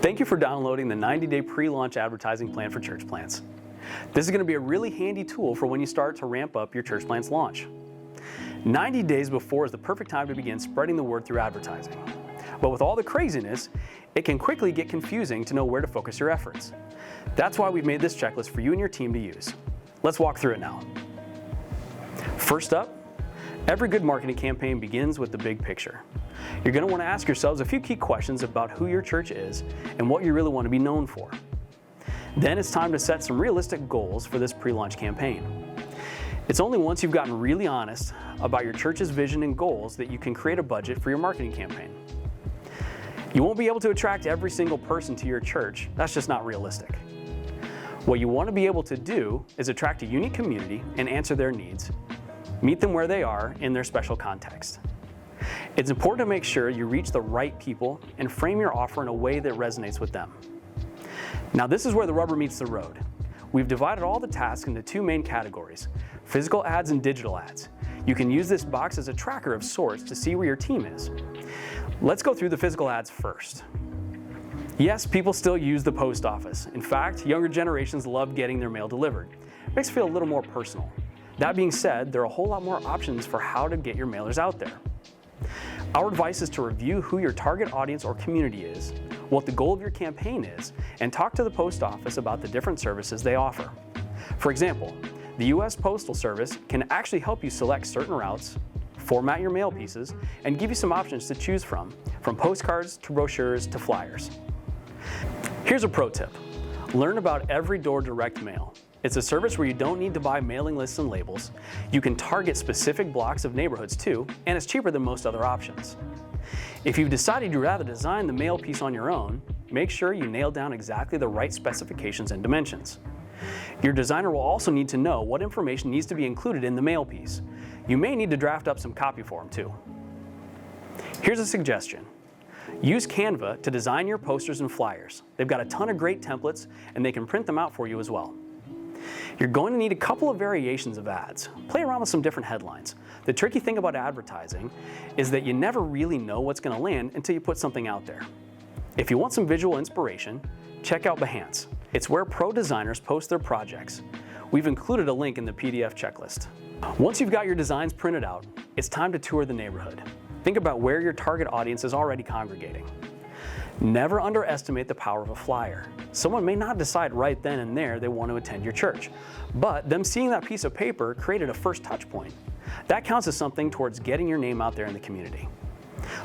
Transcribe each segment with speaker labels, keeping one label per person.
Speaker 1: Thank you for downloading the 90-day pre-launch advertising plan for church plants. This is going to be a really handy tool for when you start to ramp up your church plant's launch. 90 days before is the perfect time to begin spreading the word through advertising. But with all the craziness, it can quickly get confusing to know where to focus your efforts. That's why we've made this checklist for you and your team to use. Let's walk through it now. First up, every good marketing campaign begins with the big picture. You're going to want to ask yourselves a few key questions about who your church is and what you really want to be known for. Then it's time to set some realistic goals for this pre-launch campaign. It's only once you've gotten really honest about your church's vision and goals that you can create a budget for your marketing campaign. You won't be able to attract every single person to your church. That's just not realistic. What you want to be able to do is attract a unique community and answer their needs. Meet them where they are in their special context. It's important to make sure you reach the right people and frame your offer in a way that resonates with them. Now, this is where the rubber meets the road. We've divided all the tasks into two main categories: physical ads and digital ads. You can use this box as a tracker of sorts to see where your team is. Let's go through the physical ads first. Yes, people still use the post office. In fact, younger generations love getting their mail delivered. It makes it feel a little more personal. That being said, there are a whole lot more options for how to get your mailers out there. Our advice is to review who your target audience or community is, what the goal of your campaign is, and talk to the post office about the different services they offer. For example, the U.S. Postal Service can actually help you select certain routes, format your mail pieces, and give you some options to choose from postcards to brochures to flyers. Here's a pro tip. Learn about Every Door Direct Mail. It's a service where you don't need to buy mailing lists and labels. You can target specific blocks of neighborhoods too, and it's cheaper than most other options. If you've decided you'd rather design the mail piece on your own, make sure you nail down exactly the right specifications and dimensions. Your designer will also need to know what information needs to be included in the mail piece. You may need to draft up some copy for them too. Here's a suggestion. Use Canva to design your posters and flyers. They've got a ton of great templates, and they can print them out for you as well. You're going to need a couple of variations of ads. Play around with some different headlines. The tricky thing about advertising is that you never really know what's going to land until you put something out there. If you want some visual inspiration, check out Behance. It's where pro designers post their projects. We've included a link in the PDF checklist. Once you've got your designs printed out, it's time to tour the neighborhood. Think about where your target audience is already congregating. Never underestimate the power of a flyer. Someone may not decide right then and there they want to attend your church, but them seeing that piece of paper created a first touch point. That counts as something towards getting your name out there in the community.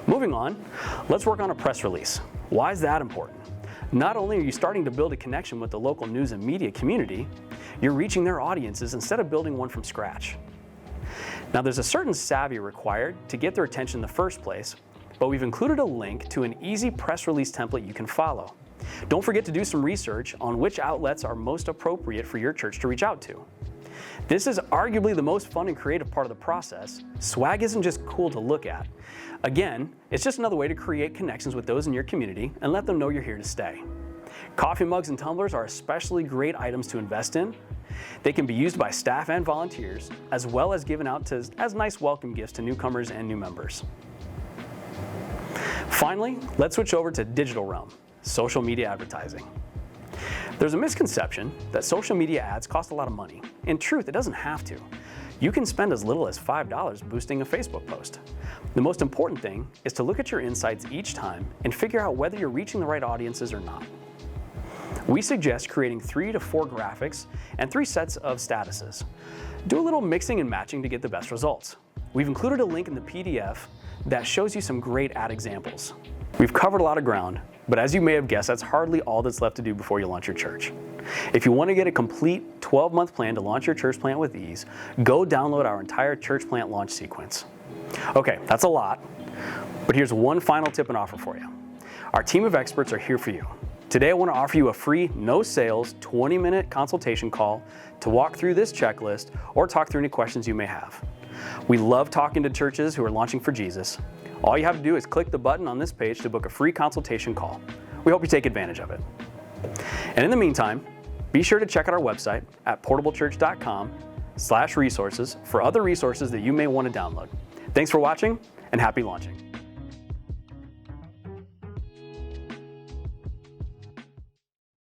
Speaker 1: Moving on, let's work on a press release. Why is that important? Not only are you starting to build a connection with the local news and media community, you're reaching their audiences instead of building one from scratch. Now, there's a certain savvy required to get their attention in the first place, but we've included a link to an easy press release template you can follow. Don't forget to do some research on which outlets are most appropriate for your church to reach out to. This is arguably the most fun and creative part of the process. Swag isn't just cool to look at. Again, it's just another way to create connections with those in your community and let them know you're here to stay. Coffee mugs and tumblers are especially great items to invest in. They can be used by staff and volunteers, as well as given out as nice welcome gifts to newcomers and new members. Finally, let's switch over to digital realm, social media advertising. There's a misconception that social media ads cost a lot of money. In truth, it doesn't have to. You can spend as little as $5 boosting a Facebook post. The most important thing is to look at your insights each time and figure out whether you're reaching the right audiences or not. We suggest creating 3 to 4 graphics and 3 sets of statuses. Do a little mixing and matching to get the best results. We've included a link in the PDF that shows you some great ad examples. We've covered a lot of ground, but as you may have guessed, that's hardly all that's left to do before you launch your church. If you want to get a complete 12-month plan to launch your church plant with ease, go download our entire church plant launch sequence. Okay, that's a lot, but here's one final tip and offer for you. Our team of experts are here for you. Today, I want to offer you a free, no-sales, 20-minute consultation call to walk through this checklist or talk through any questions you may have. We love talking to churches who are launching for Jesus. All you have to do is click the button on this page to book a free consultation call. We hope you take advantage of it. And in the meantime, be sure to check out our website at portablechurch.com/resources for other resources that you may want to download. Thanks for watching and happy launching.